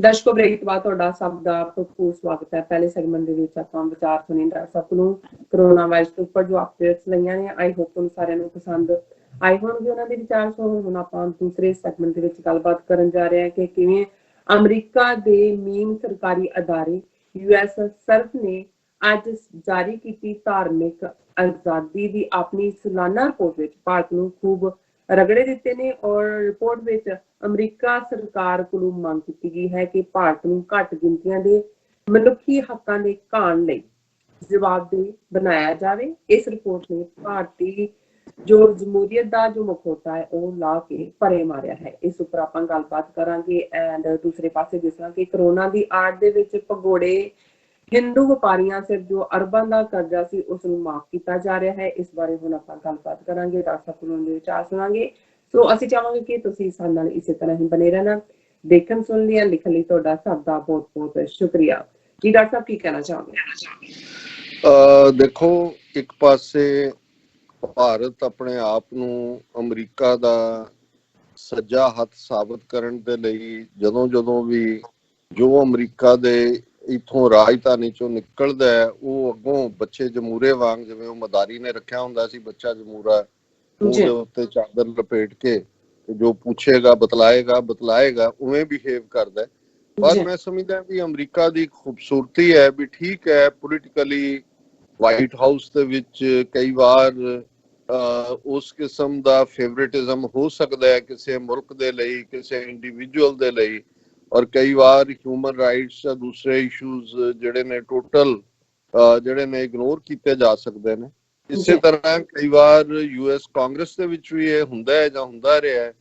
ਦਰਸ਼ਕੋ break ਤੋਂ ਬਾਅਦ ਤੁਹਾਡਾ ਸਭ ਦਾ ਭਰਪੂਰ ਸਵਾਗਤ ਹੈ। ਪਹਿਲੇ ਸੈਗਮੈਂਟ ਦੇ ਵਿੱਚ ਆਪਾਂ ਵਿਚਾਰ ਸੁਣੀ ਡਾਕਟਰ ਸਾਹਿਬ ਨੂੰ ਕਰੋਨਾ ਵਾਇਰਸ ਦੇ ਉੱਪਰ ਜੋ ਅਪਡੇਟਸ ਲਈਆਂ ਨੇ। ਆਈ ਹੋਪ ਤੁਹਾਨੂੰ ਸਾਰਿਆਂ ਨੂੰ ਪਸੰਦ ਆਏ ਹੋਣਗੇ ਉਹਨਾਂ ਦੇ ਵਿਚਾਰ। ਸੋ ਹੁਣ ਆਪਾਂ ਦੂਸਰੇ ਸੈਗਮੈਂਟ ਦੇ ਵਿੱਚ ਗੱਲਬਾਤ ਕਰਨ ਜਾ ਰਹੇ ਹਾਂ ਕਿ ਕਿਵੇਂ ਅਮਰੀਕਾ ਦੇ ਮੇਨ ਸਰਕਾਰੀ ਅਦਾਰੇ US ਸਰਫ ਨੇ ਅੱਜ ਜਾਰੀ ਕੀਤੀ ਧਾਰਮਿਕ ਆਜ਼ਾਦੀ ਦੀ ਆਪਣੀ ਸਾਲਾਨਾ ਰਿਪੋਰਟ ਵਿੱਚ ਭਾਰਤ ਨੂੰ ਖੂਬ ਰਗੜੇ ਦਿੱਤੇ ਨੇ। ਔਰ ਰਿਪੋਰਟ ਵਿੱਚ ਅਮਰੀਕਾ ਸਰਕਾਰ ਕੋਲੋਂ ਮੰਗ ਕੀਤੀ ਗਈ ਹੈ ਕਿ ਭਾਰਤ ਨੂੰ ਘੱਟ ਗਿਣਤੀਆਂ ਦੇ ਮਨੁੱਖੀ ਹੱਕਾਂ ਦੇ ਘਾਣ ਲਈ ਜਵਾਬਦੇਹ ਬਣਾਇਆ ਜਾਵੇ। ਇਸ ਰਿਪੋਰਟ ਨੇ ਭਾਰਤੀ ਜੋ ਜਮਹੂਰੀਅਤ ਦਾ ਜੋ ਮਖੌਟਾ ਹੈ ਉਹ ਲਾ ਕੇ ਪਰੇ ਮਾਰਿਆ ਹੈ। ਇਸ ਉੱਪਰ ਆਪਾਂ ਗੱਲਬਾਤ ਕਰਾਂਗੇ। ਐਂਡ ਦੂਸਰੇ ਪਾਸੇ ਜਿਸ ਤਰ੍ਹਾਂ ਕਿ ਕਰੋਨਾ ਦੀ ਆੜ ਦੇ ਵਿੱਚ ਭਗੌੜੇ ਹਿੰਦੂ ਵਪਾਰੀਆਂ ਸਿਰ ਜੋ ਅਰਬਾਂ ਦਾ ਕਰਜ਼ਾ ਸੀ ਉਸ ਨੂੰ ਮਾਫ ਕੀਤਾ ਜਾ ਰਿਹਾ ਹੈ। ਇਸ ਬਾਰੇ ਹੁਣ ਆਪਾਂ ਗੱਲਬਾਤ ਕਰਾਂਗੇ, ਡਾਕਟਰ ਸਾਹਿਬ ਦੇ ਵਿਚਾਰ ਸੁਣਾਂਗੇ। ਸੋ ਅਸੀਂ ਚਾਹਾਂਗੇ ਕਿ ਤੁਸੀਂ ਸਾਡੇ ਨਾਲ ਇਸੇ ਤਰ੍ਹਾਂ ਹੀ ਬਣੇ ਰਹਿਣਾ। ਦੇਖਣ ਸੁਣ ਲਈ ਲਿਖਣ ਲਈ ਤੁਹਾਡਾ ਸਭ ਦਾ ਬਹੁਤ ਬਹੁਤ ਸ਼ੁਕਰੀਆ। ਜੀ ਡਾਕਟਰ ਸਾਹਿਬ ਕੀ ਕਹਿਣਾ ਚਾਹੋਗੇ? ਦੇਖੋ, ਇੱਕ ਪਾਸੇ ਭਾਰਤ ਆਪਣੇ ਆਪ ਨੂੰ ਅਮਰੀਕਾ ਦਾ ਸੱਜਾ ਹੱਥ ਸਾਬਤ ਕਰਨ ਦੇ ਲਈ ਜਦੋਂ ਵੀ ਜੋ ਅਮਰੀਕਾ ਦੇ ਇਥੋਂ ਰਾਜਧਾਨੀ ਚੋਂ ਨਿਕਲਦਾ ਹੈ ਉਹ ਅੱਗੋਂ ਬੱਚੇ ਜਮੂਰੇ ਵਾਂਗ, ਜਿਵੇਂ ਉਹ ਮਦਾਰੀ ਨੇ ਰੱਖਿਆ ਹੁੰਦਾ ਸੀ ਬੱਚਾ ਜਮੂਰਾ, ਉਹਦੇ ਉੱਤੇ ਚਾਦਰ ਲਪੇਟ ਕੇ ਜੋ ਪੁੱਛੇਗਾ ਬਤਲਾਏਗਾ ਉਵੇਂ ਬਿਹੇਵ ਕਰਦਾ। ਪਰ ਮੈਂ ਸਮਝਦਾ ਵੀ ਅਮਰੀਕਾ ਦੀ ਖੂਬਸੂਰਤੀ ਹੈ ਵੀ ਠੀਕ ਹੈ, ਪੋਲੀਟੀਕਲੀ ਵਾਈਟ ਹਾਊਸ ਦੇ ਵਿੱਚ ਕਈ ਵਾਰ ਉਸ ਕਿਸਮ ਦਾ ਫੇਵਰੇਟਿਜ਼ਮ ਹੋ ਸਕਦਾ ਹੈ ਕਿਸੇ ਮੁਲਕ ਦੇ ਲਈ, ਕਿਸੇ ਇੰਡੀਵਿਜੂਅਲ ਦੇ ਲਈ। ਔਰ ਕਈ ਵਾਰ ਹਿਊਮਨ ਰਾਈਟਸ ਜਾਂ ਦੂਸਰੇ ਇਸ਼ੂਜ਼ ਜਿਹੜੇ ਨੇ ਟੋਟਲ ਜਿਹੜੇ ਨੇ ਇਗਨੋਰ ਕੀਤੇ ਜਾ ਸਕਦੇ ਨੇ। ਇਸੇ ਤਰ੍ਹਾਂ ਕਈ ਵਾਰ US ਕਾਂਗਰਸ ਦੇ ਵਿੱਚ ਵੀ ਇਹ ਹੁੰਦਾ ਹੈ ਜਾਂ ਹੁੰਦਾ ਰਿਹਾ ਹੈ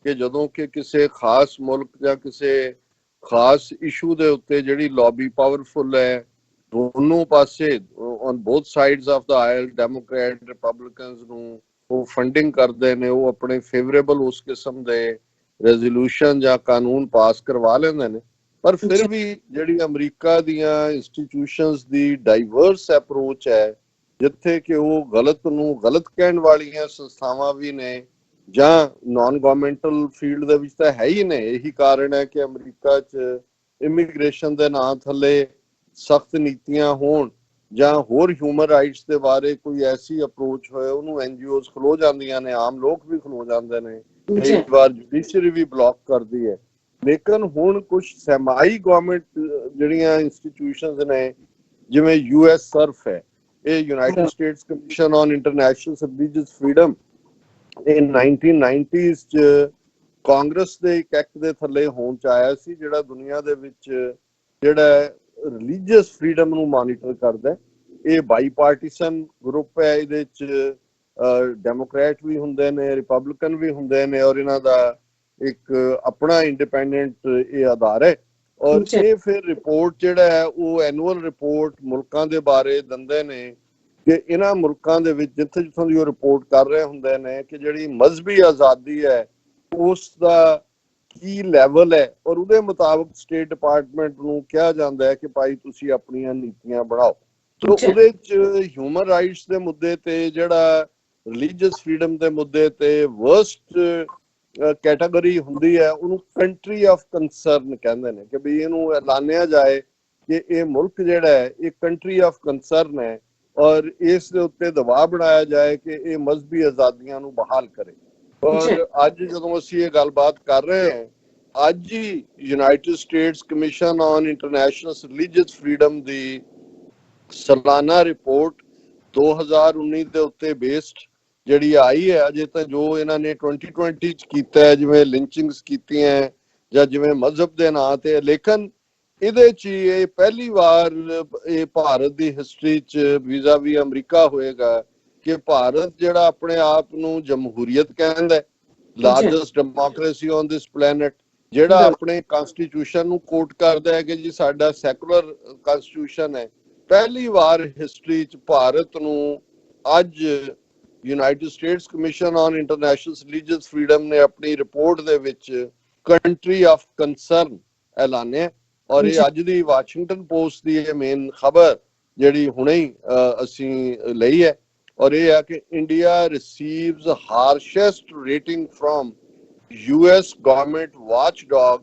ਕਿ ਜਦੋਂ ਕਿ ਕਿਸੇ ਖਾਸ ਮੁਲਕ ਜਾਂ ਕਿਸੇ ਖਾਸ ਇਸ਼ੂ ਦੇ ਉੱਤੇ ਜਿਹੜੀ ਲੌਬੀ ਪਾਵਰਫੁਲ ਹੈ, ਦੋਨੋਂ ਪਾਸੇ on both sides of the oil, Democrat Republicans ਨੂੰ ਉਹ ਫੰਡਿੰਗ ਕਰਦੇ ਨੇ, ਉਹ ਆਪਣੇ ਫੇਵਰੇਬਲ ਉਸ ਕਿਸਮ ਦੇ ਰੈਜ਼ੋਲੂਸ਼ਨ ਜਾਂ ਕਾਨੂੰਨ ਪਾਸ ਕਰਵਾ ਲੈਂਦੇ ਨੇ। ਪਰ ਫਿਰ ਵੀ ਜਿਹੜੀ ਅਮਰੀਕਾ ਦੀਆਂ ਇੰਸਟੀਟਿਊਸ਼ਨਸ ਦੀ ਡਾਈਵਰਸ ਅਪਰੋਚ ਹੈ, ਜਿੱਥੇ ਕਿ ਉਹ ਗਲਤ ਨੂੰ ਗਲਤ ਕਹਿਣ ਵਾਲੀਆਂ ਸੰਸਥਾਵਾਂ ਵੀ ਨੇ ਜਾਂ ਨਾਨ ਗਵਰਨਮੈਂਟਲ ਫੀਲਡ ਦੇ ਵਿੱਚ ਤਾਂ ਹੈ ਹੀ ਨੇ। ਇਹੀ ਕਾਰਨ ਹੈ ਕਿ ਅਮਰੀਕਾ 'ਚ ਇਮੀਗ੍ਰੇਸ਼ਨ ਦੇ ਨਾਂ ਥੱਲੇ ਸਖਤ ਨੀਤੀਆਂ ਹੋਣ ਜਾਂ ਹੋਰ ਹਿਊਮਨ ਰਾਈਟਸ ਦੇ ਬਾਰੇ ਕੋਈ ਐਸੀ ਅਪਰੋਚ ਹੋਏ, ਉਹਨੂੰ NGOs ਖਲੋ ਜਾਂਦੀਆਂ ਨੇ, ਆਮ ਲੋਕ ਵੀ ਖਲੋ ਜਾਂਦੇ ਨੇ, ਕਈ ਵਾਰ ਜੁਡੀਸ਼ਰੀ ਵੀ ਬਲੌਕ ਕਰਦੀ ਹੈ। ਲੇਕਿਨ ਹੁਣ ਕੁਝ ਸੈਮਾਈ ਗਵਰਨਮੈਂਟ ਜਿਹੜੀਆਂ ਇੰਸਟੀਟਿਊਸ਼ਨਸ ਨੇ, ਜਿਵੇਂ US ਸਰਫ ਹੈ, ਇਹ United States Commission on International Religious freedom, ਇਹ 1990s 'ਚ ਕਾਂਗਰਸ ਦੇ ਇੱਕ ਐਕਟ ਦੇ ਥੱਲੇ ਹੋਂਦ 'ਚ ਆਇਆ ਸੀ, ਜਿਹੜਾ ਦੁਨੀਆ ਦੇ ਵਿੱਚ ਜਿਹੜਾ ਰਿਲੀਜੀਅਸ ਫਰੀडम ਨੂੰ ਮੋਨੀਟਰ ਕਰਦਾ। ਇਹ ਬਾਈ ਪਾਰਟੀਸਨ ਗਰੁੱਪ ਹੈ, ਇਹਦੇ 'ਚ ਡੈਮੋਕ੍ਰੈਟ ਵੀ ਹੁੰਦੇ ਨੇ, ਰਿਪਬਲਿਕਨ ਵੀ ਹੁੰਦੇ ਨੇ, ਔਰ ਇਹਨਾਂ ਦਾ ਇੱਕ ਆਪਣਾ ਇੰਡੀਪੈਂਡੈਂਟ ਇਹ ਆਧਾਰ ਹੈ। ਔਰ ਇਹ ਫਿਰ ਰਿਪੋਰਟ ਜਿਹੜਾ ਹੈ ਉਹ ਐਨੂਅਲ ਰਿਪੋਰਟ ਮੁਲਕਾਂ ਦੇ ਬਾਰੇ ਦਿੰਦੇ ਨੇ ਕਿ ਇਹਨਾਂ ਮੁਲਕਾਂ ਦੇ ਵਿੱਚ ਜਿੱਥੋਂ ਦੀ ਉਹ ਰਿਪੋਰਟ ਕਰ ਰਹੇ ਹੁੰਦੇ ਨੇ ਕਿ ਜਿਹੜੀ ਮਜ਼ਹਬੀ ਆਜ਼ਾਦੀ ਹੈ ਉਸ ਦਾ ਕੀ ਲੈਵਲ ਹੈ, ਔਰ ਉਹਦੇ ਮੁਤਾਬਕ ਸਟੇਟ ਡਿਪਾਰਟਮੈਂਟ ਨੂੰ ਕਿਹਾ ਜਾਂਦਾ ਹੈ ਕਿ ਭਾਈ ਤੁਸੀਂ ਆਪਣੀਆਂ ਨੀਤੀਆਂ ਬਣਾਓ। ਸੋ ਉਹਦੇ 'ਚ ਹਿਊਮਨ ਰਾਈਟਸ ਦੇ ਮੁੱਦੇ ਤੇ, ਜਿਹੜਾ ਰਿਲੀਜੀਅਸ ਫਰੀडम ਦੇ ਮੁੱਦੇ ਤੇ ਵਰਸਟ ਕੈਟਾਗਰੀ ਹੁੰਦੀ ਹੈ, ਉਹਨੂੰ ਕੰਟਰੀ ਆਫ ਕੰਸਰਨ ਕਹਿੰਦੇ ਨੇ ਕਿ ਵੀ ਇਹਨੂੰ ਐਲਾਨਿਆ ਜਾਏ ਕਿ ਇਹ ਮੁਲਕ ਜਿਹੜਾ ਹੈ ਇਹ ਕੰਟਰੀ ਆਫ ਕੰਸਰਨ ਹੈ, ਔਰ ਇਸ ਦੇ ਉੱਤੇ ਦਬਾਅ ਬਣਾਇਆ ਜਾਏ ਕਿ ਇਹ ਮਜ਼ਹਬੀ ਆਜ਼ਾਦੀਆਂ ਨੂੰ ਬਹਾਲ ਕਰੇ। ਔਰ ਅੱਜ ਜਦੋਂ ਅਸੀਂ ਇਹ ਗੱਲਬਾਤ ਕਰ ਰਹੇ ਹਾਂ, ਅੱਜ ਹੀ United States Commission on International Religious Freedom ਦੀ ਸਾਲਾਨਾ ਰਿਪੋਰਟ 2019 ਦੇ ਉੱਤੇ ਬੇਸਡ ਜਿਹੜੀ ਆਈ ਹੈ, ਅਜੇ ਤਾਂ ਜੋ ਇਹਨਾਂ ਨੇ 2020 ਚ ਕੀਤਾ ਹੈ, ਜਿਵੇਂ ਲਿੰਚਿੰਗਸ ਕੀਤੀਆਂ ਜਾਂ ਜਿਵੇਂ ਮਜ਼ਹਬ ਦੇ ਨਾਂ ਤੇ, ਲੇਕਿਨ ਇਹਦੇ ਚ ਇਹ ਪਹਿਲੀ ਵਾਰ ਇਹ ਭਾਰਤ ਦੀ ਹਿਸਟਰੀ ਚ ਵੀਜ਼ਾ ਵੀ ਅਮਰੀਕਾ ਹੋਏਗਾ ਕਿ ਭਾਰਤ ਜਿਹੜਾ ਆਪਣੇ ਆਪ ਨੂੰ ਜਮਹੂਰੀਅਤ ਕਹਿੰਦਾ, largest democracy on this planet, ਜਿਹੜਾ ਆਪਣੇ ਕਨਸਟੀਟਿਊਸ਼ਨ ਨੂੰ ਕੋਟ ਕਰਦਾ ਹੈ ਕਿ ਜੀ ਸਾਡਾ ਸੈਕੂਲਰ ਕਨਸਟੀਟਿਊਸ਼ਨ ਹੈ। ਪਹਿਲੀ ਵਾਰ ਹਿਸਟਰੀ ਚ ਭਾਰਤ ਨੂੰ ਅੱਜ United States Commission on International Religious freedom ਨੇ ਆਪਣੀ ਰਿਪੋਰਟ ਦੇ ਵਿੱਚ ਕੰਟਰੀ ਆਫ ਕੰਸਰਨ ਐਲਾਨਿਆ। ਔਰ ਇਹ ਅੱਜ ਦੀ ਵਾਸ਼ਿੰਗਟਨ ਪੋਸਟ ਦੀ ਇਹ ਮੇਨ ਖਬਰ ਜਿਹੜੀ ਹੁਣੇ ਹੀ ਅਸੀਂ ਲਈ ਹੈ, ਔਰ ਇਹ ਹੈ ਕਿ India receives harshest rating from US government watchdog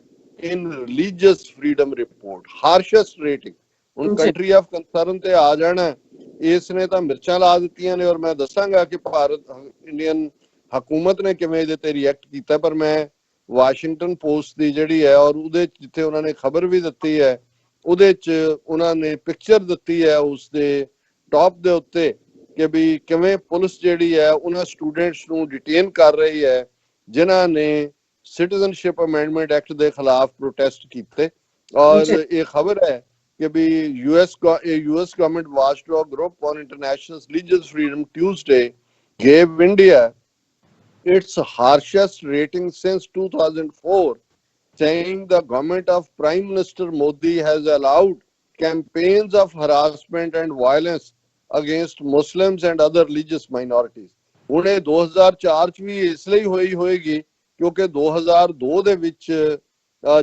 in religious freedom report, harshest rating. ਹੁਣ ਕੰਟਰੀ ਆਫ ਕੰਸਰਨ ਤੇ ਆ ਜਾਣਾ, ਇਸ ਨੇ ਤਾਂ ਮਿਰਚਾਂ ਲਾ ਦਿੱਤੀਆਂ ਨੇ, ਔਰ ਮੈਂ ਦੱਸਾਂਗਾ ਕਿ ਭਾਰਤ ਇੰਡੀਅਨ ਹਕੂਮਤ ਨੇ ਕਿਵੇਂ ਇਹਦੇ ਤੇ ਰਿਐਕਟ ਕੀਤਾ। ਪਰ ਮੈਂ ਵਾਸ਼ਿੰਗਟਨ ਪੋਸਟ ਦੀ ਜਿਹੜੀ ਹੈ, ਔਰ ਉਹਦੇ ਜਿੱਥੇ ਉਹਨਾਂ ਨੇ ਖਬਰ ਵੀ ਦਿੱਤੀ ਹੈ, ਉਹਦੇ ਚ ਉਹਨਾਂ ਨੇ ਪਿਕਚਰ ਦਿੱਤੀ ਹੈ ਉਸ ਦੇ ਟੌਪ ਦੇ ਉੱਤੇ ਕਿ ਵੀ ਕਿਵੇਂ ਪੁਲਿਸ ਜਿਹੜੀ ਹੈ ਉਹਨਾਂ ਸਟੂਡੈਂਟਸ ਨੂੰ ਡਿਟੇਨ ਕਰ ਰਹੀ ਹੈ ਜਿਨ੍ਹਾਂ ਨੇ ਸਿਟੀਜ਼ਨਸ਼ਿਪ ਅਮੈਂਡਮੈਂਟ ਐਕਟ ਦੇ ਖਿਲਾਫ ਪ੍ਰੋਟੈਸਟ ਕੀਤੇ। ਔਰ ਇਹ ਖਬਰ ਹੈ ਕਿ ਵੀ US government watchdog group on international religious freedom Tuesday gave India its harshest rating since 2004, saying the government of Prime Minister Modi has allowed campaigns of harassment and violence against Muslims and other religious minorities. ਹੁਣ ਇਹ 2004 ਚ ਵੀ ਇਸ ਲਈ ਹੋਈ ਹੋਏਗੀ ਕਿਉਂਕਿ 2002 ਦੇ ਵਿੱਚ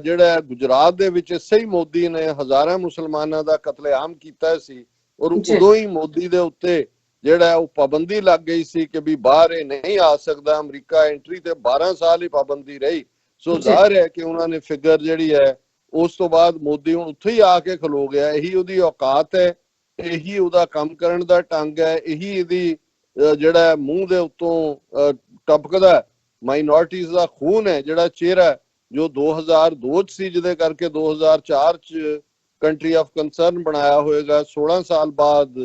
ਜਿਹੜਾ ਗੁਜਰਾਤ ਦੇ ਵਿੱਚ ਇਸੇ ਹੀ ਮੋਦੀ ਨੇ ਹਜ਼ਾਰਾਂ ਮੁਸਲਮਾਨਾਂ ਦਾ ਕਤਲੇਆਮ ਕੀਤਾ ਸੀ, ਔਰ ਉਦੋਂ ਹੀ ਮੋਦੀ ਦੇ ਉੱਤੇ ਜਿਹੜਾ ਉਹ ਪਾਬੰਦੀ ਲੱਗ ਗਈ ਸੀ ਕਿ ਵੀ ਬਾਹਰ ਇਹ ਨਹੀਂ ਆ ਸਕਦਾ, ਅਮਰੀਕਾ ਐਂਟਰੀ ਤੇ 12 ਸਾਲ ਹੀ ਪਾਬੰਦੀ ਰਹੀ। ਸੋ ਜ਼ਾਹਿਰ ਹੈ ਕਿ ਉਹਨਾਂ ਨੇ ਫਿਗਰ ਜਿਹੜੀ ਹੈ ਉਸ ਤੋਂ ਬਾਅਦ ਮੋਦੀ ਹੁਣ ਉੱਥੇ ਹੀ ਆ ਕੇ ਖਲੋ ਗਿਆ। ਇਹੀ ਉਹਦੀ ਔਕਾਤ ਹੈ, ਇਹੀ ਉਹਦਾ ਕੰਮ ਕਰਨ ਦਾ ਢੰਗ ਹੈ, ਇਹੀ ਇਹਦੀ ਜਿਹੜਾ ਮੂੰਹ ਦੇ ਉੱਤੋਂ ਟਪਕਦਾ ਮਾਈਨੋਰਟੀਜ਼ ਦਾ ਖੂਨ ਹੈ, ਜਿਹੜਾ ਚਿਹਰਾ ਜੋ 2002 ਚ ਸੀ, ਜਿਹਦੇ ਕਰਕੇ 2004 ਚ ਕੰਟਰੀ ਆਫ ਕੰਸਰਨ ਬਣਾਇਆ ਹੋਏਗਾ। 16 ਸਾਲ ਬਾਅਦ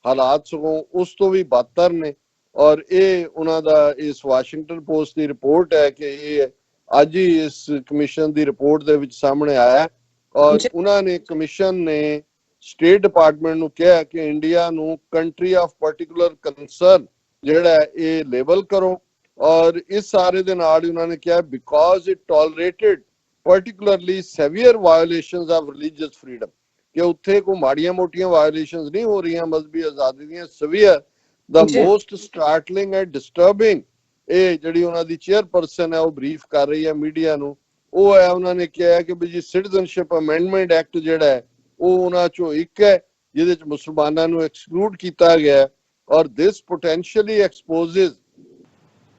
ਹਾਲਾਤ ਸਗੋਂ ਉਸ ਤੋਂ ਵੀ ਬਦਤਰ ਨੇ। ਔਰ ਇਹ ਉਹਨਾਂ ਦਾ ਇਸ ਵਾਸ਼ਿੰਗਟਨ ਪੋਸਟ ਦੀ ਰਿਪੋਰਟ ਹੈ ਕਿ ਇਹ ਅੱਜ ਹੀ ਇਸ ਕਮਿਸ਼ਨ ਦੀ ਰਿਪੋਰਟ ਦੇ ਵਿੱਚ ਸਾਹਮਣੇ ਆਇਆ। ਔਰ ਉਹਨਾਂ ਨੇ ਕਮਿਸ਼ਨ ਨੇ ਸਟੇਟ ਡਿਪਾਰਟਮੈਂਟ ਨੂੰ ਕਿਹਾ ਕਿ ਇੰਡੀਆ ਨੂੰ ਕੰਟਰੀ ਆਫ ਪਾਰਟਿਕੂਲਰ ਕੰਸਰਨ ਜਿਹੜਾ ਇਹ ਲੇਬਲ ਕਰੋ। ਔਰ ਇਸ ਸਾਰੇ ਦੇ ਨਾਲ ਹੀ ਉਹਨਾਂ ਨੇ ਕਿਹਾ because it tolerated particularly severe violations of religious freedom, ਕਿ ਉੱਥੇ ਕੋਈ ਮਾੜੀਆਂ ਮੋਟੀਆਂ ਵਾਇਓਲੇਸ਼ਨਸ ਨਹੀਂ ਹੋ ਰਹੀਆਂ ਮਜ਼ਹਬੀ ਆਜ਼ਾਦੀ ਦੀਆਂ, ਸੇਵੀਅਰ ਦਾ ਮੋਸਟ ਸਟਾਰਟਲਿੰਗ ਐਂਡ ਡਿਸਟਰਬਿੰਗ। ਇਹ ਜਿਹੜੀ ਉਹਨਾਂ ਦੀ ਚੇਅਰਪਰਸਨ ਹੈ ਉਹ ਬਰੀਫ ਕਰ ਰਹੀ ਹੈ ਮੀਡੀਆ ਨੂੰ, ਉਹ ਹੈ ਉਹਨਾਂ ਨੇ ਕਿਹਾ ਕਿ ਵੀ ਜੀ ਸਿਟੀਜ਼ਨਸ਼ਿਪ ਅਮੈਂਡਮੈਂਟ ਐਕਟ ਜਿਹੜਾ ਹੈ ਉਹ ਉਹਨਾਂ ਚੋਂ ਇੱਕ ਹੈ ਜਿਹਦੇ ਚ ਮੁਸਲਮਾਨਾਂ ਨੂੰ ਐਕਸਕਲੂਡ ਕੀਤਾ ਗਿਆ। ਔਰ ਦਿਸ potentially ਐਕਸਪੋਜ਼ਸ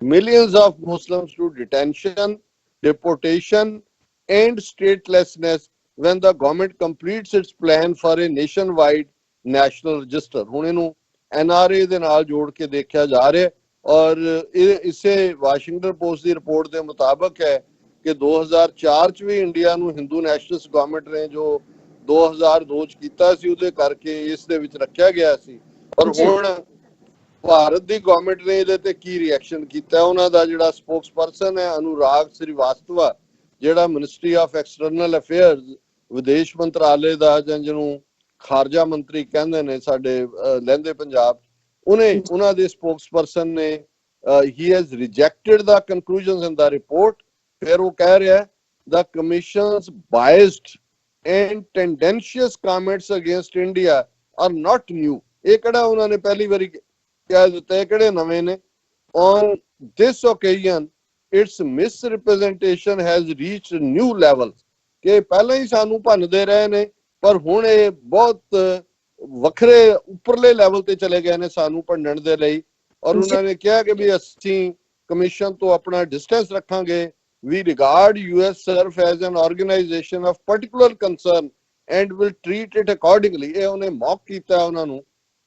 millions of Muslims to detention, deportation and statelessness when the government completes its plan for a nationwide national register। ਹੁਣ ਇਹਨੂੰ NRA ਦੇ ਨਾਲ ਜੋੜ ਕੇ ਦੇਖਿਆ ਜਾ ਰਿਹਾ। ਔਰ ਇਹ ਇਸੇ ਵਾਸ਼ਿੰਗਟਨ ਪੋਸਟ ਦੀ ਰਿਪੋਰਟ ਦੇ ਮੁਤਾਬਕ ਹੈ ਕਿ 2004 ਚ ਵੀ ਇੰਡੀਆ ਨੂੰ ਹਿੰਦੂ ਨੈਸ਼ਨਲਿਸਟ ਗਵਰਨਮੈਂਟ ਨੇ ਜੋ 2002 ਚ ਕੀਤਾ ਸੀ ਉਹਦੇ ਕਰਕੇ ਇਸ ਦੇ ਵਿੱਚ ਰੱਖਿਆ ਗਿਆ ਸੀ। ਪਰ ਹੁਣ ਭਾਰਤ ਦੀ ਗਵਰਨਮੈਂਟ ਨੇ ਇਹਦੇ ਤੇ ਕੀ ਰਿਐਕਸ਼ਨ ਕੀਤਾ? ਉਹਨਾਂ ਦਾ ਜਿਹੜਾ ਸਪੋਕਸਪਰਸਨ ਹੈ ਅਨੁਰਾਗ ਸ੍ਰੀਵਾਸਤਵਾ, ਜਿਹੜਾ ਮਿਨਿਸਟਰੀ ਆਫ ਐਕਸਟਰਨਲ ਅਫੇਅਰਸ ਵਿਦੇਸ਼ ਮੰਤਰਾਲੇ ਦਾ ਜਾਂ ਜਿਹਨੂੰ ਖਾਰਜਾ ਮੰਤਰੀ ਕਹਿੰਦੇ ਨੇ ਸਾਡੇ ਲਹਿੰਦੇ ਪੰਜਾਬ, ਉਹਨਾਂ ਦੇ ਸਪੋਕਸਪਰਸਨ ਨੇ he has rejected the conclusions in the report। ਫਿਰ ਉਹ ਕਹਿ ਰਿਹਾ the commission's biased and tendentious comments against India are not new। ਇਹ ਕਿਹੜਾ ਉਹਨਾਂ ਨੇ ਪਹਿਲੀ ਵਾਰੀ ਕਹਿ ਦਿੱਤਾ, ਕਿਹੜੇ ਨਵੇਂ ਨੇ? On this occasion its misrepresentation has reached new levels, ਕਿ ਪਹਿਲਾਂ ਹੀ ਸਾਨੂੰ ਭੰਨਦੇ ਰਹੇ ਨੇ ਪਰ ਹੁਣ ਇਹ ਬਹੁਤ ਵੱਖਰੇ ਉੱਪਰਲੇ ਲੈਵਲ ਤੇ ਚਲੇ ਗਏ ਨੇ ਸਾਨੂੰ ਭੰਨਣ ਦੇ ਲਈ। ਔਰ ਉਹਨਾਂ ਨੇ ਕਿਹਾ ਕਿ ਵੀ ਅਸੀਂ ਕਮਿਸ਼ਨ ਤੋਂ ਆਪਣਾ ਡਿਸਟੈਂਸ ਰੱਖਾਂਗੇ। We regard USCIRF as an organization of particular concern and will treat it accordingly। ਇਹ ਉਹਨੇ ਮੌਕ ਕੀਤਾ ਉਹਨਾਂ ਨੂੰ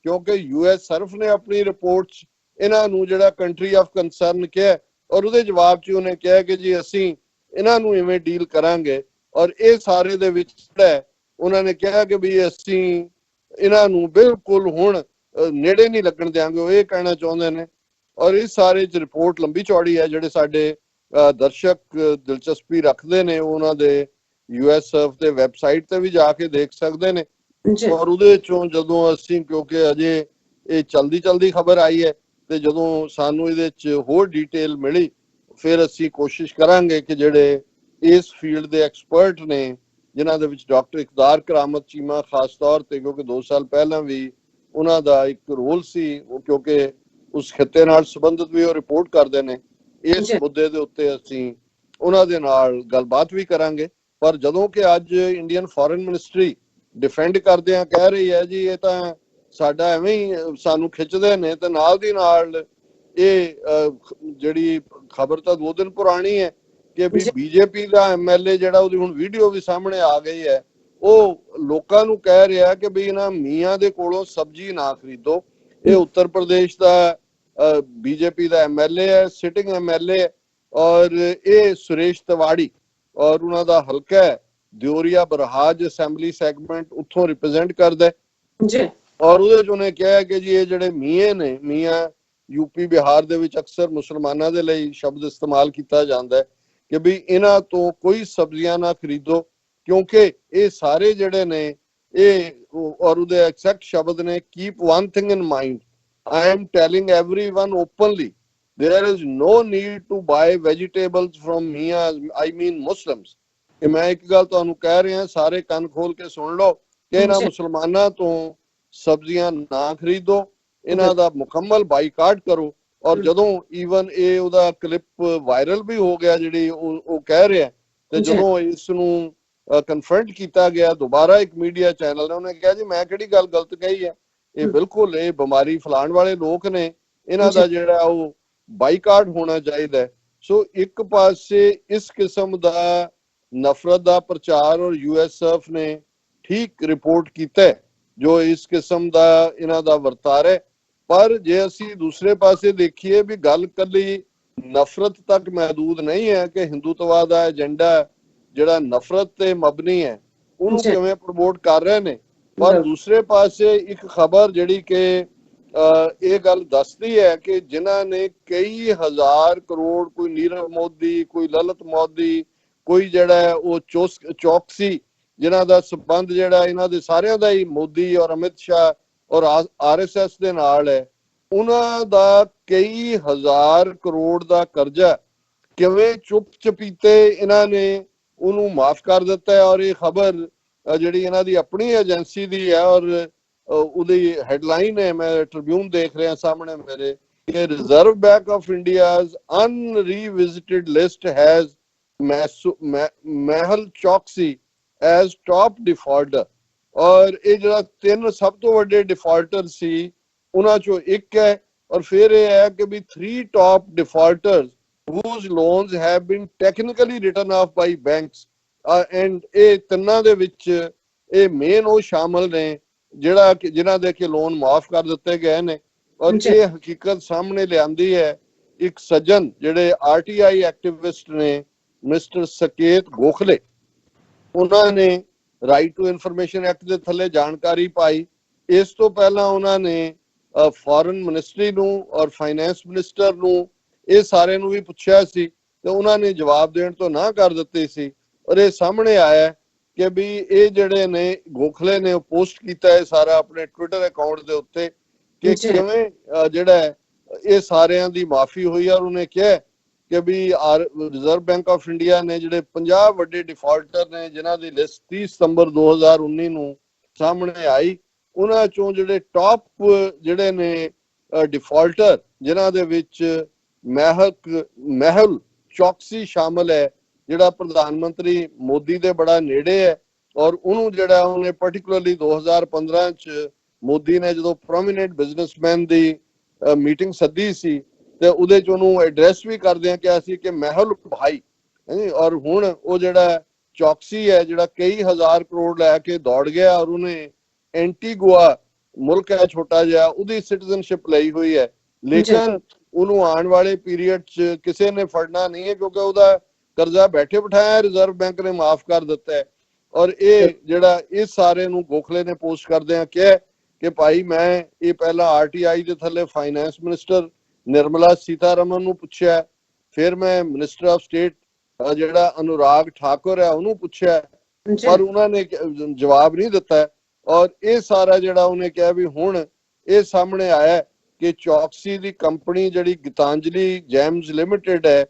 ਕਿਉਂਕਿ USCIRF ਨੇ ਆਪਣੀ ਰਿਪੋਰਟ 'ਚ ਇਹਨਾਂ ਨੂੰ ਜਿਹੜਾ ਕੰਟਰੀ ਆਫ ਕੰਸਰਨ ਕਿਹਾ, ਔਰ ਉਹਦੇ ਜਵਾਬ 'ਚ ਉਹਨੇ ਕਿਹਾ ਕਿ ਜੀ ਅਸੀਂ ਇਹਨਾਂ ਨੂੰ ਇਵੇਂ ਡੀਲ ਕਰਾਂਗੇ। ਔਰ ਇਹ ਸਾਰੇ ਦੇ ਵਿੱਚ ਜਿਹੜਾ ਉਹਨਾਂ ਨੇ ਕਿਹਾ ਕਿ ਵੀ ਅਸੀਂ ਇਹਨਾਂ ਨੂੰ ਬਿਲਕੁਲ ਹੁਣ ਨੇੜੇ ਨਹੀਂ ਲੱਗਣ ਦਿਆਂਗੇ, ਉਹ ਇਹ ਕਹਿਣਾ ਚਾਹੁੰਦੇ ਨੇ। ਔਰ ਇਸ ਸਾਰੇ 'ਚ ਰਿਪੋਰਟ ਲੰਬੀ ਚੌੜੀ ਹੈ, ਜਿਹੜੇ ਸਾਡੇ ਦਰਸ਼ਕ ਦਿਲਚਸਪੀ ਰੱਖਦੇ ਨੇ ਉਹਨਾਂ ਦੇ USCIRF ਦੇ ਵੈਬਸਾਈਟ ਤੇ ਵੀ ਜਾ ਕੇ ਦੇਖ ਸਕਦੇ ਨੇ। ਔਰ ਉਹਦੇ ਚੋਂ ਜਦੋਂ ਅਸੀਂ, ਕਿਉਂਕਿ ਅਜੇ ਇਹ ਚਲਦੀ ਖਬਰ ਆਈ ਹੈ ਤੇ ਜਦੋਂ ਸਾਨੂੰ ਇਹਦੇ ਚ ਹੋਰ ਡਿਟੇਲ ਮਿਲੀ ਫਿਰ ਅਸੀਂ ਕੋਸ਼ਿਸ਼ ਕਰਾਂਗੇ ਕਿ ਜਿਹੜੇ ਇਸ ਫੀਲਡ ਦੇ ਐਕਸਪਰਟ ਨੇ ਜਿਨ੍ਹਾਂ ਦੇ ਵਿੱਚ ਡਾਕਟਰ ਇਕਦਾਰ ਕਰਾਮਤ ਚੀਮਾ ਖਾਸ ਤੌਰ ਤੇ, ਕਿਉਂਕਿ 2 ਸਾਲ ਪਹਿਲਾਂ ਵੀ ਉਹਨਾਂ ਦਾ ਇੱਕ ਰੋਲ ਸੀ, ਕਿਉਂਕਿ ਉਸ ਖਿੱਤੇ ਨਾਲ ਸੰਬੰਧਿਤ ਵੀ ਉਹ ਰਿਪੋਰਟ ਕਰਦੇ ਨੇ। ਇਸ ਮੁੱਦੇ ਦੇ ਉੱਤੇ ਅਸੀਂ ਉਹਨਾਂ ਦੇ ਨਾਲ ਗੱਲਬਾਤ ਵੀ ਕਰਾਂਗੇ। ਪਰ ਜਦੋਂ ਕਿ ਅੱਜ ਇੰਡੀਅਨ ਫੋਰਨ ਮਿਨਿਸਟਰੀ ਡਿਫੈਂਡ ਕਰਦਿਆਂ ਕਹਿ ਰਹੀ ਹੈ ਜੀ ਇਹ ਤਾਂ ਸਾਡਾ ਐਵੇਂ ਹੀ ਸਾਨੂੰ ਖਿੱਚਦੇ ਨੇ, ਤੇ ਨਾਲ ਦੀ ਨਾਲ ਇਹ ਜਿਹੜੀ ਖਬਰ ਤਾਂ 2 ਦਿਨ ਪੁਰਾਣੀ ਹੈ ਕਿ ਵੀ ਬੀਜੇਪੀ ਦਾ ਐਮਐਲਏ ਜਿਹੜਾ ਉਹਦੀ ਹੁਣ ਵੀਡੀਓ ਵੀ ਸਾਹਮਣੇ ਆ ਗਈ ਹੈ, ਉਹ ਲੋਕਾਂ ਨੂੰ ਕਹਿ ਰਿਹਾ ਕਿ ਵੀ ਇਹਨਾਂ ਮੀਆਂ ਦੇ ਕੋਲੋਂ ਸਬਜ਼ੀ ਨਾ ਖਰੀਦੋ। ਇਹ ਉੱਤਰ ਪ੍ਰਦੇਸ਼ ਦਾ ਬੀਜੇਪੀ ਦਾ ਐਮਐਲਏ ਹੈ, ਸਿਟਿੰਗ ਐਮਐਲਏ, ਔਰ ਇਹ ਸੁਰੇਸ਼ ਤਿਵਾੜੀ ਔਰ ਉਹਨਾਂ ਦਾ ਹਲਕਾ ਹੈ ਦਿਓਰੀਆ ਬਰਹਾਜ ਅਸੈਂਬਲੀ ਸੈਗਮੈਂਟ, ਉੱਥੋਂ ਰਿਪਰੈਜ਼ੈਂਟ ਕਰਦਾ ਜੀ। ਔਰ ਉਹਦੇ ਚ ਉਹਨੇ ਕਿਹਾ ਕਿ ਜੀ ਇਹ ਜਿਹੜੇ ਮੀਏ ਨੇ, ਮੀਆਂ ਯੂਪੀ ਬਿਹਾਰ ਦੇ ਵਿੱਚ ਅਕਸਰ ਮੁਸਲਮਾਨਾਂ ਦੇ ਲਈ ਸ਼ਬਦ ਇਸਤੇਮਾਲ ਕੀਤਾ ਜਾਂਦਾ ਹੈ ਕਿ ਵੀ ਇਹਨਾਂ ਤੋਂ ਕੋਈ ਸਬਜ਼ੀਆਂ ਨਾ ਖਰੀਦੋ, ਕਿਉਂਕਿ ਇਹ ਸਾਰੇ ਜਿਹੜੇ ਨੇ ਇਹ, ਔਰ ਉਹਦੇ ਐਗਜ਼ੈਕਟ ਸ਼ਬਦ ਨੇ, keep one thing in mind, I am telling everyone openly there is no need to buy vegetables from Mias, I mean Muslims। ਕਿ ਮੈਂ ਇੱਕ ਗੱਲ ਤੁਹਾਨੂੰ ਕਹਿ ਰਿਹਾ, ਸਾਰੇ ਕੰਨ ਖੋਲ ਕੇ ਸੁਣ ਲਓ ਕਿ ਇਹਨਾਂ ਮੁਸਲਮਾਨਾਂ ਤੋਂ ਸਬਜ਼ੀਆਂ ਨਾ ਖਰੀਦੋ, ਇਹਨਾਂ ਦਾ ਮੁਕੰਮਲ ਬਾਈਕਾਟ ਕਰੋ। ਔਰ ਜਦੋਂ ਈਵਨ ਇਹ ਉਹਦਾ ਕਲਿੱਪ ਵਾਇਰਲ ਵੀ ਹੋ ਗਿਆ, ਜਿਹੜੀ ਉਹ ਕਹਿ ਰਿਹਾ, ਤੇ ਜਦੋਂ ਇਸ ਨੂੰ ਕਨਫਰੰਟ ਕੀਤਾ ਗਿਆ ਦੁਬਾਰਾ ਇੱਕ ਮੀਡੀਆ ਚੈਨਲ ਨੇ, ਉਹਨੇ ਕਿਹਾ ਜੀ ਮੈਂ ਕਿਹੜੀ ਗੱਲ ਗਲਤ ਕਹੀ ਹੈ, ਇਹ ਬਿਲਕੁਲ ਇਹ ਬਿਮਾਰੀ ਫੈਲਾਉਣ ਵਾਲੇ ਲੋਕ ਨੇ, ਇਹਨਾਂ ਦਾ ਜਿਹੜਾ ਉਹ ਬਾਈਕਾਟ ਹੋਣਾ ਚਾਹੀਦਾ ਹੈ। ਸੋ ਇੱਕ ਪਾਸੇ ਇਸ ਕਿਸਮ ਦਾ ਨਫ਼ਰਤ ਦਾ ਪ੍ਰਚਾਰ, ਔਰ ਯੂਐਸਐਫ ਨੇ ਠੀਕ ਰਿਪੋਰਟ ਕੀਤਾ ਜੋ ਇਸ ਕਿਸਮ ਦਾ ਇਹਨਾਂ ਦਾ ਵਰਤਾਰਾ ਹੈ। ਪਰ ਜੇ ਅਸੀਂ ਦੂਸਰੇ ਪਾਸੇ ਦੇਖੀਏ ਵੀ ਗੱਲ ਕੱਲੀ ਨਫ਼ਰਤ ਤੱਕ ਮਹਦੂਦ ਨਹੀਂ ਹੈ ਕਿ ਹਿੰਦੂਤਵਾ ਦਾ ਏਜੰਡਾ ਜਿਹੜਾ ਨਫ਼ਰਤ ਤੇ ਮਬਨੀ ਹੈ ਉਹਨੂੰ ਕਿਵੇਂ ਪ੍ਰਮੋਟ ਕਰ ਰਹੇ ਨੇ, ਪਰ ਦੂਸਰੇ ਪਾਸੇ ਇੱਕ ਖਬਰ ਜਿਹੜੀ ਕਿ ਇਹ ਗੱਲ ਦੱਸਦੀ ਹੈ ਕਿ ਜਿਨ੍ਹਾਂ ਨੇ ਕਈ ਹਜ਼ਾਰ ਕਰੋੜ, ਕੋਈ ਨੀਰਵ ਮੋਦੀ, ਕੋਈ ਲਲਿਤ ਮੋਦੀ, ਕੋਈ ਜਿਹੜਾ ਉਹ ਚੌਕਸੀ, ਜਿਨ੍ਹਾਂ ਦਾ ਸੰਬੰਧ ਜਿਹੜਾ ਇਹਨਾਂ ਦੇ ਸਾਰਿਆਂ ਦਾ ਹੀ ਮੋਦੀ ਔਰ ਅਮਿਤ ਸ਼ਾਹ ਔਰ ਆਰਐਸਐਸ ਦੇ ਨਾਲ ਹੈ, ਉਹਨਾਂ ਦਾ ਕਈ ਹਜ਼ਾਰ ਕਰੋੜ ਦਾ ਕਰਜ਼ਾ ਕਿਵੇਂ ਚੁੱਪ ਚਪੀਤੇ ਇਹਨਾਂ ਨੇ ਉਹਨੂੰ ਮਾਫ ਕਰ ਦਿੱਤਾ ਹੈ। ਔਰ ਇਹ ਖਬਰ ਜਿਹੜੀ ਇਹਨਾਂ ਦੀ ਆਪਣੀ ਏਜੰਸੀ ਦੀ ਹੈ, ਔਰ ਉਹਦੀ ਹੈਡਲਾਈਨ ਹੈ, ਮੈਂ ਟ੍ਰਿਬਿਊਨ ਦੇਖ ਰਿਹਾ ਸਾਹਮਣੇ ਮੇਰੇ, ਕਿ Reserve Bank of India's unrevisited list has Mehul Choksi as top defaulter. ਔਰ ਇਹ ਜਿਹੜਾ 3 ਸਭ ਤੋਂ ਵੱਡੇ ਡਿਫਾਲਟਰ ਸੀ ਉਹਨਾਂ ਚੋਂ ਇੱਕ ਹੈ। ਔਰ ਫਿਰ ਇਹ ਹੈ ਕਿ ਵੀ 3 top ਡਿਫਾਲਟਰਸ whose loans have been technically written off by banks, and ਇਹ ਤਿੰਨਾਂ ਦੇ ਵਿੱਚ ਇਹ ਮੇਨ ਉਹ ਸ਼ਾਮਲ ਨੇ ਜਿਹੜਾ ਕਿ ਜਿਨ੍ਹਾਂ ਦੇ ਕਿ ਲੋਨ ਮਾਫ ਕਰ ਦਿੱਤੇ ਗਏ ਨੇ। ਔਰ ਇਹ ਹਕੀਕਤ ਸਾਹਮਣੇ ਲਿਆਂਦੀ ਹੈ ਇੱਕ ਸੱਜਣ ਜਿਹੜੇ ਆਰਟੀਆਈ ਐਕਟਿਵਿਸਟ ਨੇ, ਮਿਸਟਰ ਸਕੇਤ ਗੋਖਲੇ, ਉਹਨਾਂ ਨੇ ਰਾਈਟ ਟੂ ਇਨਫੋਰਮੇਸ਼ਨ ਐਕਟ ਦੇ ਥੱਲੇ ਜਾਣਕਾਰੀ ਪਾਈ। ਇਸ ਤੋਂ ਪਹਿਲਾਂ ਉਹਨਾਂ ਨੇ ਫੋਰਨ ਮਿਨਿਸਟਰੀ ਨੂੰ ਔਰ ਫਾਈਨੈਂਸ ਮਿਨਿਸਟਰ ਨੂੰ, ਇਹ ਸਾਰੇ ਨੂੰ ਵੀ ਪੁੱਛਿਆ ਸੀ ਤੇ ਉਹਨਾਂ ਨੇ ਜਵਾਬ ਦੇਣ ਤੋਂ ਨਾ ਕਰ ਦਿੱਤੀ ਸੀ। ਔਰ ਇਹ ਸਾਹਮਣੇ ਆਇਆ ਕਿ ਵੀ ਇਹ ਜਿਹੜੇ ਨੇ ਗੋਖਲੇ ਨੇ ਪੋਸਟ ਕੀਤਾ ਹੈ ਸਾਰਾ ਆਪਣੇ ਟਵਿੱਟਰ ਅਕਾਊਂਟ ਦੇ ਉੱਤੇ ਕਿ ਕਿਵੇਂ ਜਿਹੜਾ ਇਹ ਸਾਰਿਆਂ ਦੀ ਮਾਫੀ ਹੋਈ। ਔਰ ਉਹਨੇ ਕਿਹਾ ਕਿ ਵੀ ਰਿਜ਼ਰਵ ਬੈਂਕ ਆਫ ਇੰਡੀਆ ਨੇ ਜਿਹੜੇ 50 ਵੱਡੇ ਡਿਫਾਲਟਰ ਨੇ ਜਿਨ੍ਹਾਂ ਦੀ ਲਿਸਟ 30 ਸਤੰਬਰ 2019 ਨੂੰ ਸਾਹਮਣੇ ਆਈ, ਉਹਨਾਂ ਚੋਂ ਜਿਹੜੇ ਟੌਪ ਜਿਹੜੇ ਨੇ ਡਿਫਾਲਟਰ ਜਿਨ੍ਹਾਂ ਦੇ ਵਿੱਚ ਮੈਹੁਲ ਚੌਕਸੀ ਸ਼ਾਮਲ ਹੈ, ਜਿਹੜਾ ਪ੍ਰਧਾਨ ਮੰਤਰੀ ਮੋਦੀ ਦੇ ਬੜਾ ਨੇੜੇ ਹੈ। ਔਰ ਉਹਨੂੰ ਜਿਹੜਾ ਉਹਨੇ ਪਾਰਟਿਕੂਲਰਲੀ 2015 ਚ ਮੋਦੀ ਨੇ ਜਦੋਂ ਪ੍ਰੋਮੀਨੈਂਟ ਬਿਜ਼ਨਸਮੈਨ ਦੀ ਮੀਟਿੰਗ ਸੱਦੀ ਸੀ ਤੇ ਉਹਦੇ ਚ ਉਹਨੂੰ ਐਡਰੈਸ ਵੀ ਕਰਦਿਆਂ ਕਿਹਾ ਸੀ ਕਿ ਮੈਹੁਲ ਭਾਈ। ਔਰ ਹੁਣ ਉਹ ਜਿਹੜਾ ਚੌਕਸੀ ਹੈ ਜਿਹੜਾ ਕਈ ਹਜ਼ਾਰ ਕਰੋੜ ਲੈ ਕੇ ਦੌੜ ਗਿਆ, ਔਰ ਉਹਨੇ ਐਂਟੀਗੁਆ ਮੁਲਕ ਹੈ ਛੋਟਾ ਜਿਹਾ, ਉਹਦੀ ਸਿਟੀਜ਼ਨਸ਼ਿਪ ਲਈ ਹੋਈ ਹੈ, ਲੇਕਿਨ ਉਹਨੂੰ ਆਉਣ ਵਾਲੇ ਪੀਰੀਅਡ ਚ ਕਿਸੇ ਨੇ ਫੜਨਾ ਨਹੀਂ ਹੈ ਕਿਉਂਕਿ ਉਹਦਾ ਕਰਜ਼ਾ ਬੈਠੇ ਬਿਠਾਇਆ ਰਿਜ਼ਰਵ ਬੈਂਕ ਨੇ ਮਾਫ ਕਰ ਦਿੱਤਾ ਹੈ। ਔਰ ਇਹ ਜਿਹੜਾ ਇਸ ਸਾਰੇ ਨੂੰ ਗੋਖਲੇ ਨੇ ਪੋਸਟ ਕਰਦੇ ਆ ਕਿ ਭਾਈ ਮੈਂ ਇਹ ਪਹਿਲਾਂ ਆਰਟੀਆਈ ਦੇ ਥੱਲੇ ਫਾਈਨੈਂਸ ਮਿਨਿਸਟਰ ਨਿਰਮਲਾ ਸੀਤਾਰਮਨ ਨੂੰ ਪੁੱਛਿਆ, ਫਿਰ ਮੈਂ ਮਿਨਿਸਟਰ ਆਫ ਸਟੇਟ ਜਿਹੜਾ ਅਨੁਰਾਗ ਠਾਕੁਰ ਹੈ ਉਹਨੂੰ ਪੁੱਛਿਆ, ਪਰ ਉਹਨਾਂ ਨੇ ਜਵਾਬ ਨਹੀਂ ਦਿੱਤਾ। ਔਰ ਇਹ ਸਾਰਾ ਜਿਹੜਾ ਉਹਨੇ ਕਿਹਾ ਵੀ ਹੁਣ ਇਹ ਸਾਹਮਣੇ ਆਇਆ ਕਿ ਚੌਕਸੀ ਦੀ ਕੰਪਨੀ ਜਿਹੜੀ ਗੀਤਾਂਜਲੀ ਜੈਮਸ ਲਿਮਿਟਿਡ ਹੈ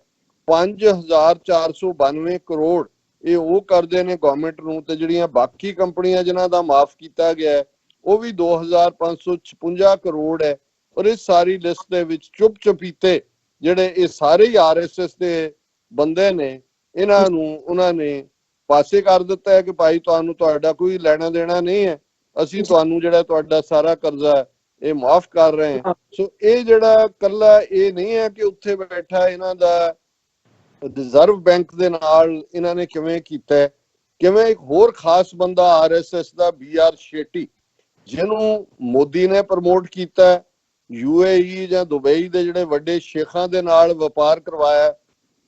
5492 ਕਰੋੜ ਇਹ ਉਹ ਕਰਦੇ ਨੇ ਗਵਰਨਮੈਂਟ ਨੂੰ, ਤੇ ਜਿਹੜੀਆਂ ਬਾਕੀ ਕੰਪਨੀਆਂ ਜਿਨ੍ਹਾਂ ਦਾ ਮਾਫ ਕੀਤਾ ਗਿਆ ਉਹ ਵੀ 2556 ਕਰੋੜ ਹੈ। ਔਰ ਇਸ ਸਾਰੀ ਲਿਸਟ ਦੇ ਵਿੱਚ ਚੁੱਪ ਚਪੀਤੇ ਜਿਹੜੇ ਇਹ ਸਾਰੇ ਹੀ ਆਰਐਸਐਸ ਦੇ ਬੰਦੇ ਨੇ, ਇਹਨਾਂ ਨੂੰ ਉਹਨਾਂ ਨੇ ਪਾਸੇ ਕਰ ਦਿੱਤਾ ਹੈ ਕਿ ਭਾਈ ਤੁਹਾਨੂੰ ਤੁਹਾਡਾ ਕੋਈ ਲੈਣਾ ਦੇਣਾ ਨਹੀਂ ਹੈ, ਅਸੀਂ ਤੁਹਾਨੂੰ ਜਿਹੜਾ ਤੁਹਾਡਾ ਸਾਰਾ ਕਰਜ਼ਾ ਇਹ ਮਾਫ ਕਰ ਰਹੇ ਹਾਂ। ਸੋ ਇਹ ਜਿਹੜਾ ਕੱਲਾ ਇਹ ਨਹੀਂ ਹੈ ਕਿ ਉੱਥੇ ਬੈਠਾ ਇਹਨਾਂ ਦਾ ਰਿਜ਼ਰਵ ਬੈਂਕ ਦੇ ਨਾਲ ਇਹਨਾਂ ਨੇ ਕਿਵੇਂ ਕੀਤਾ ਹੈ, ਕਿਵੇਂ ਇੱਕ ਹੋਰ ਖਾਸ ਬੰਦਾ ਆਰਐਸਐਸ ਦਾ BR ਸ਼ੇਟੀ, ਜਿਹਨੂੰ ਮੋਦੀ ਨੇ ਪ੍ਰਮੋਟ ਕੀਤਾ, UAE ਜਾਂ ਦੁਬਈ ਦੇ ਜਿਹੜੇ ਵੱਡੇ ਸ਼ੇਖਾਂ ਦੇ ਨਾਲ ਵਪਾਰ ਕਰਵਾਇਆ,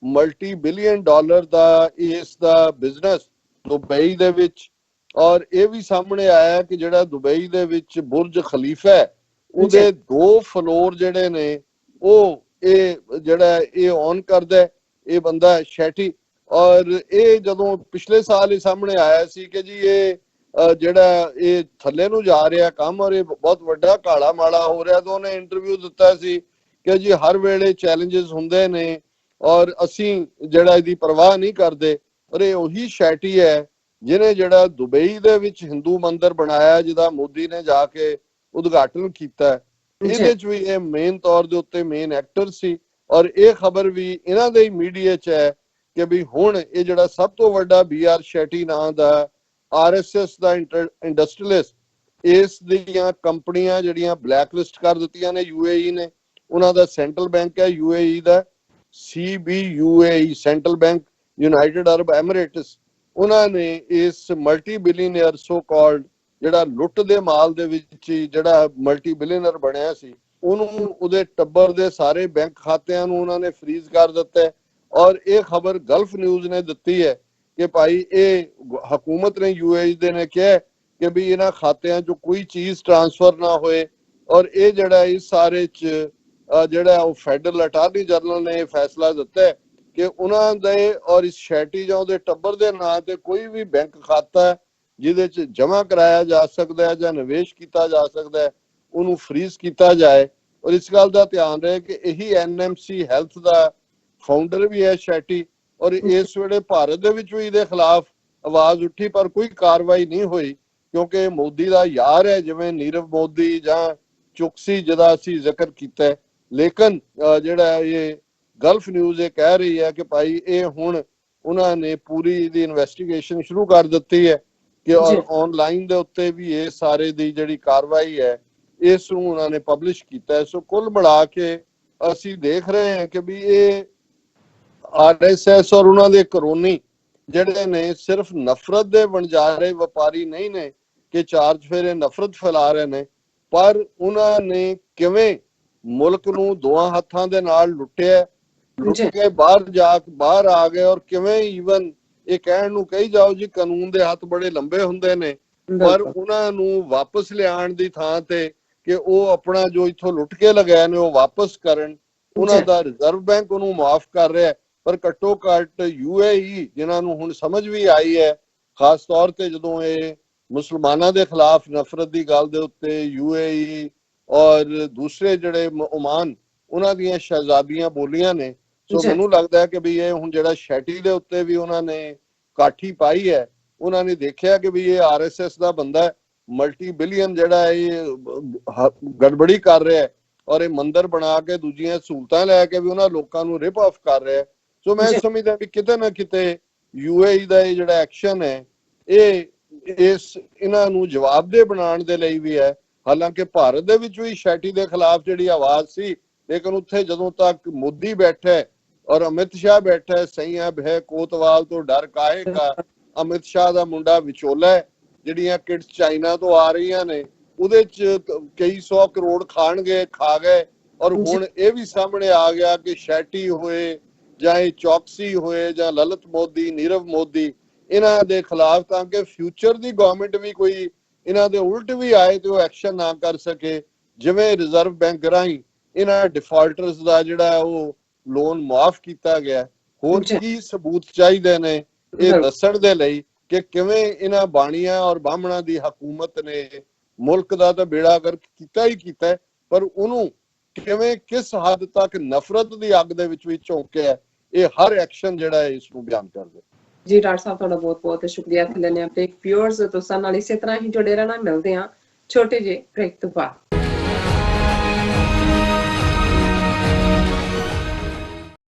multi-billion dollar ਦਾ ਇਸ ਦਾ ਬਿਜ਼ਨਸ ਦੁਬਈ ਦੇ ਵਿੱਚ। ਔਰ ਇਹ ਵੀ ਸਾਹਮਣੇ ਆਇਆ ਕਿ ਜਿਹੜਾ ਦੁਬਈ ਦੇ ਵਿੱਚ ਬੁਰਜ ਖਲੀਫਾ ਹੈ, ਉਹਦੇ 2 ਫਲੋਰ ਜਿਹੜੇ ਨੇ ਉਹ ਇਹ ਜਿਹੜਾ ਇਹ ਔਨ ਕਰਦਾ ਇਹ ਬੰਦਾ ਸ਼ੈਟੀ। ਔਰ ਇਹ ਜਦੋਂ ਪਿਛਲੇ ਸਾਲ ਹੀ ਸਾਹਮਣੇ ਆਇਆ ਸੀ ਕਿ ਜੀ ਇਹ ਜਿਹੜਾ ਇਹ ਥੱਲੇ ਨੂੰ ਜਾ ਰਿਹਾ ਕੰਮ ਔਰ ਇਹ ਬਹੁਤ ਵੱਡਾ ਕਾਲਾ ਮਾਲਾ ਹੋ ਰਿਹਾ, ਤਾਂ ਉਹਨੇ ਇੰਟਰਵਿਊ ਦਿੱਤਾ ਸੀ ਕਿ ਜੀ ਹਰ ਵੇਲੇ ਚੈਲੰਜਸ ਹੁੰਦੇ ਨੇ ਔਰ ਅਸੀਂ ਜਿਹੜਾ ਇਹਦੀ ਪਰਵਾਹ ਨਹੀਂ ਕਰਦੇ। ਔਰ ਇਹ ਉਹੀ ਸ਼ੈਟੀ ਹੈ ਜਿਹਨੇ ਜਿਹੜਾ ਦੁਬਈ ਦੇ ਵਿੱਚ ਹਿੰਦੂ ਮੰਦਿਰ ਬਣਾਇਆ, ਜਿਹਦਾ ਮੋਦੀ ਨੇ ਜਾ ਕੇ ਉਦਘਾਟਨ ਕੀਤਾ। ਇਹਦੇ ਚ ਵੀ ਇਹ ਮੇਨ ਤੌਰ ਦੇ ਉੱਤੇ ਮੇਨ ਐਕਟਰ ਸੀ। ਔਰ ਇਹ ਖਬਰ ਵੀ ਇਹਨਾਂ ਦੇ ਮੀਡੀਆ 'ਚ ਹੈ ਕਿ ਵੀ ਹੁਣ ਇਹ ਜਿਹੜਾ ਸਭ ਤੋਂ ਵੱਡਾ BR ਸ਼ੈਟੀ ਨਾਂ ਦਾ RSS ਦਾ ਇੰਡਸਟਰੀਅਲਿਸਟ, ਇਸ ਦੀਆਂ ਕੰਪਨੀਆਂ ਜਿਹੜੀਆਂ ਬਲੈਕ ਲਿਸਟ ਕਰ ਦਿੱਤੀਆਂ ਨੇ UAE ਨੇ। ਉਹਨਾਂ ਦਾ ਸੈਂਟਰਲ ਬੈਂਕ ਹੈ UAE ਦਾ CBUAE, ਸੈਂਟਰਲ ਬੈਂਕ ਯੂਨਾਈਟਿਡ ਅਰਬ ਐਮੀਰੇਟਸ। ਉਹਨਾਂ ਨੇ ਇਸ ਮਲਟੀ ਬਿਲੀਅਨਰ ਸੋ ਕਾਲਡ ਜਿਹੜਾ ਲੁੱਟ ਦੇ ਮਾਲ ਦੇ ਵਿੱਚ ਜਿਹੜਾ ਮਲਟੀ ਬਿਲੀਅਨਰ ਬਣਿਆ ਸੀ, ਉਹਨੂੰ ਉਹਦੇ ਟੱਬਰ ਦੇ ਸਾਰੇ ਬੈਂਕ ਖਾਤਿਆਂ ਨੂੰ ਉਹਨਾਂ ਨੇ ਫ੍ਰੀਜ਼ ਕਰ ਦਿੱਤਾ। ਔਰ ਇਹ ਖਬਰ ਗਲਫ ਨਿਊਜ਼ ਨੇ ਦਿੱਤੀ ਹੈ ਕਿ ਭਾਈ ਇਹ ਹਕੂਮਤ ਨੇ UAE ਦੇ ਨੇ ਕਿਹਾ ਕਿ ਵੀ ਇਹਨਾਂ ਖਾਤਿਆਂ 'ਚੋਂ ਕੋਈ ਚੀਜ਼ ਟ੍ਰਾਂਸਫਰ ਨਾ ਹੋਏ। ਔਰ ਇਹ ਜਿਹੜਾ ਇਸ ਸਾਰੇ 'ਚ ਜਿਹੜਾ ਉਹ ਫੈਡਰਲ ਅਟਾਰਨੀ ਜਨਰਲ ਨੇ ਇਹ ਫੈਸਲਾ ਦਿੱਤਾ ਕਿ ਉਹਨਾਂ ਦੇ ਔਰ ਇਸ ਸ਼ੈਟੀ ਜਾਂ ਉਹਦੇ ਟੱਬਰ ਦੇ ਨਾਂ ਤੇ ਕੋਈ ਵੀ ਬੈਂਕ ਖਾਤਾ ਜਿਹਦੇ 'ਚ ਜਮ੍ਹਾਂ ਕਰਾਇਆ ਜਾ ਸਕਦਾ ਹੈ ਜਾਂ ਨਿਵੇਸ਼ ਕੀਤਾ ਜਾ ਸਕਦਾ ਹੈ, ਉਹਨੂੰ ਫ੍ਰੀਜ਼ ਕੀਤਾ ਜਾਏ। ਔਰ ਇਸ ਗੱਲ ਦਾ ਧਿਆਨ ਰਹੇ ਕਿ ਇਹੀ NMC ਹੈਲਥ ਦਾ ਫਾਊਂਡਰ ਵੀ ਹੈ ਸ਼ੈਟੀ। ਔਰ ਇਸ ਵੇਲੇ ਭਾਰਤ ਦੇ ਵਿੱਚ ਵੀ ਇਹਦੇ ਖਿਲਾਫ ਆਵਾਜ਼ ਉੱਠੀ ਪਰ ਕੋਈ ਕਾਰਵਾਈ ਨਹੀਂ ਹੋਈ, ਕਿਉਂਕਿ ਮੋਦੀ ਦਾ ਯਾਰ ਹੈ ਜਿਵੇਂ ਨੀਰਵ ਮੋਦੀ ਜਾਂ ਚੁਕਸੀ ਜਿਹਦਾ ਅਸੀਂ ਜ਼ਿਕਰ ਕੀਤਾ। ਲੇਕਿਨ ਜਿਹੜਾ ਇਹ ਗਲਫ ਨਿਊਜ਼ ਇਹ ਕਹਿ ਰਹੀ ਹੈ ਕਿ ਭਾਈ ਇਹ ਹੁਣ ਉਹਨਾਂ ਨੇ ਪੂਰੀ ਦੀ ਇਨਵੈਸਟੀਗੇਸ਼ਨ ਸ਼ੁਰੂ ਕਰ ਦਿੱਤੀ ਹੈ ਕਿ ਔਰ ਆਨਲਾਈਨ ਦੇ ਉੱਤੇ ਵੀ ਇਹ ਸਾਰੇ ਦੀ ਜਿਹੜੀ ਕਾਰਵਾਈ ਹੈ ਇਸ ਨੂੰ ਉਹਨਾਂ ਨੇ ਪਬਲਿਸ਼ ਕੀਤਾ ਹੈ। ਸੋ ਕੁੱਲ ਮਿਲਾ ਕੇ ਅਸੀਂ ਦੇਖ ਰਹੇ ਹਾਂ ਕਿ ਵੀ ਇਹ RSS ਔਰ ਉਹਨਾਂ ਦੇ ਕਰੋਨੀ ਜਿਹੜੇ ਨੇ ਸਿਰਫ ਨਫ਼ਰਤ ਦੇ ਵਣਜਾਰੇ ਵਪਾਰੀ ਨਹੀਂ ਨੇ ਕਿ ਚਾਰ ਚੁਫੇਰੇ ਨਫ਼ਰਤ ਫੈਲਾ ਰਹੇ ਨੇ, ਪਰ ਉਹਨਾਂ ਨੇ ਕਿਵੇਂ ਮੁਲਕ ਨੂੰ ਦੋਹਾਂ ਹੱਥਾਂ ਦੇ ਨਾਲ ਲੁੱਟਿਆ, ਲੁੱਟ ਕੇ ਬਾਹਰ ਆ ਗਏ। ਔਰ ਕਿਵੇਂ ਈਵਨ ਇਹ ਕਹਿਣ ਨੂੰ ਕਹੀ ਜਾਓ ਜੀ ਕਾਨੂੰਨ ਦੇ ਹੱਥ ਬੜੇ ਲੰਬੇ ਹੁੰਦੇ ਨੇ, ਪਰ ਉਹਨਾਂ ਨੂੰ ਵਾਪਸ ਲਿਆਉਣ ਦੀ ਥਾਂ ਤੇ ਕਿ ਉਹ ਆਪਣਾ ਜੋ ਇੱਥੋਂ ਲੁੱਟ ਕੇ ਲਗਾਏ ਨੇ ਉਹ ਵਾਪਸ ਕਰਨ। ਉਹਨਾਂ ਦਾ ਰਿਜ਼ਰਵ ਬੈਂਕ ਉਹਨੂੰ ਮਾਫ ਕਰ ਰਿਹਾ, ਪਰ ਘੱਟੋ ਘੱਟ UAE ਜਿਨ੍ਹਾਂ ਨੂੰ ਹੁਣ ਸਮਝ ਵੀ ਆਈ ਹੈ, ਖਾਸ ਤੌਰ ਤੇ ਜਦੋਂ ਇਹ ਮੁਸਲਮਾਨਾਂ ਦੇ ਖਿਲਾਫ ਨਫ਼ਰਤ ਦੀ ਗੱਲ ਦੇ ਉੱਤੇ UAE ਔਰ ਦੂਸਰੇ ਜਿਹੜੇ ਓਮਾਨ ਉਹਨਾਂ ਦੀਆਂ ਸ਼ਹਿਜ਼ਾਦੀਆਂ ਬੋਲੀਆਂ ਨੇ। ਸੋ ਮੈਨੂੰ ਲੱਗਦਾ ਹੈ ਕਿ ਵੀ ਇਹ ਹੁਣ ਜਿਹੜਾ ਸ਼ੈਟੀ ਦੇ ਉੱਤੇ ਵੀ ਉਹਨਾਂ ਨੇ ਕਾਠੀ ਪਾਈ ਹੈ, ਉਹਨਾਂ ਨੇ ਦੇਖਿਆ ਕਿ ਵੀ ਇਹ RSS ਦਾ ਬੰਦਾ ਹੈ, ਮਲਟੀ ਬਿਲੀਅਨ ਜਿਹੜਾ ਇਹ ਗੜਬੜੀ ਕਰ ਰਿਹਾ ਔਰ ਇਹ ਮੰਦਰ ਬਣਾ ਕੇ ਦੂਜੀਆਂ ਸਹੂਲਤਾਂ ਲੈ ਕੇ ਵੀ ਉਹਨਾਂ ਲੋਕਾਂ ਨੂੰ ਰਿਪ ਆਫ ਕਰ ਰਿਹਾ। ਸੋ ਮੈਂ ਸਮਝਦਾ ਵੀ ਕਿਤੇ ਨਾ ਕਿਤੇ UAE ਦਾ ਇਹ ਜਿਹੜਾ ਐਕਸ਼ਨ ਹੈ ਇਹ ਇਹਨਾਂ ਨੂੰ ਜਵਾਬਦੇਹ ਬਣਾਉਣ ਦੇ ਲਈ ਵੀ ਹੈ। ਹਾਲਾਂਕਿ ਭਾਰਤ ਦੇ ਵਿੱਚ ਵੀ ਸ਼ੈਟੀ ਦੇ ਖਿਲਾਫ ਜਿਹੜੀ ਆਵਾਜ਼ ਸੀ, ਲੇਕਿਨ ਉੱਥੇ ਜਦੋਂ ਤੱਕ ਮੋਦੀ ਬੈਠਾ ਔਰ ਅਮਿਤ ਸ਼ਾਹ ਬੈਠਾ, ਸਈਆਂ ਭੈ ਕੋਤਵਾਲ ਤੋਂ ਡਰ ਕਾਹੇ ਕਾ, ਅਮਿਤ ਸ਼ਾਹ ਦਾ ਮੁੰਡਾ ਵਿਚੋਲਾ ਹੈ, ਜਿਹੜੀਆਂ ਕਿਡਸ ਚਾਈਨਾ ਤੋਂ ਆ ਰਹੀਆਂ ਨੇ ਉਹਦੇ ਚ ਕਈ 100 ਕਰੋੜ ਖਾ ਗਏ। ਔਰ ਹੁਣ ਇਹ ਵੀ ਸਾਹਮਣੇ ਆ ਗਿਆ ਕਿ ਸ਼ੈਟੀ ਹੋਏ ਜਾਂ ਇਹ ਚੌਕਸੀ ਹੋਏ ਜਾਂ ਲਲਿਤ ਮੋਦੀ, ਨੀਰਵ ਮੋਦੀ, ਇਹਨਾਂ ਦੇ ਖਿਲਾਫ ਤਾਂ ਕਿ ਫਿਊਚਰ ਦੀ ਗਵਰਨਮੈਂਟ ਵੀ ਕੋਈ ਇਹਨਾਂ ਦੇ ਉਲਟ ਵੀ ਆਏ ਤੇ ਉਹ ਐਕਸ਼ਨ ਨਾ ਕਰ ਸਕੇ। ਜਿਵੇਂ ਰਿਜ਼ਰਵ ਬੈਂਕ ਰਾਹੀਂ ਇਹਨਾਂ ਡਿਫਾਲਟਰਸ ਦਾ ਜਿਹੜਾ ਉਹ ਲੋਨ ਮਾਫ ਕੀਤਾ ਗਿਆ। ਹੋਰ ਕੀ ਸਬੂਤ ਚਾਹੀਦੇ ਨੇ ਇਹ ਦੱਸਣ ਦੇ ਲਈ ਕਿ ਕਿਵੇਂ ਇਹਨਾਂ ਬਾਣੀਆਂ ਔਰ ਬਾਹਮਣਾਂ ਦੀ ਹਕੂਮਤ ਨੇ ਮੁਲਕ ਦਾ ਤਾਂ ਬੇੜਾ ਗਰਕ ਕੀਤਾ ਹੀ ਕੀਤਾ, ਪਰ ਉਹਨੂੰ ਕਿਵੇਂ ਕਿਸ ਹੱਦ ਤੱਕ ਨਫ਼ਰਤ ਦੀ ਅੱਗ ਦੇ ਵਿੱਚ ਵੀ ਝੋਂਕਿਆ, ਇਹ ਹਰ ਐਕਸ਼ਨ ਜਿਹੜਾ ਹੈ ਇਸ ਨੂੰ ਬਿਆਨ ਕਰਦੇ। ਜੀ ਡਾਕਟਰ ਸਾਹਿਬ ਤੁਹਾਡਾ ਬਹੁਤ ਬਹੁਤ ਸ਼ੁਕਰੀਆ। ਥੱਲੇ ਨੇ ਆਪਣੇ ਵਿਊਅਰਸ ਤੋਂ ਨਾਲ ਇਸੇ ਤਰ੍ਹਾਂ ਹੀ ਜੁੜੇ ਰਹਿਣਾ। ਮਿਲਦੇ ਹਾਂ ਛੋਟੇ ਜਿਹੇ ਬ੍ਰੇਕ ਤੋਂ ਬਾਅਦ।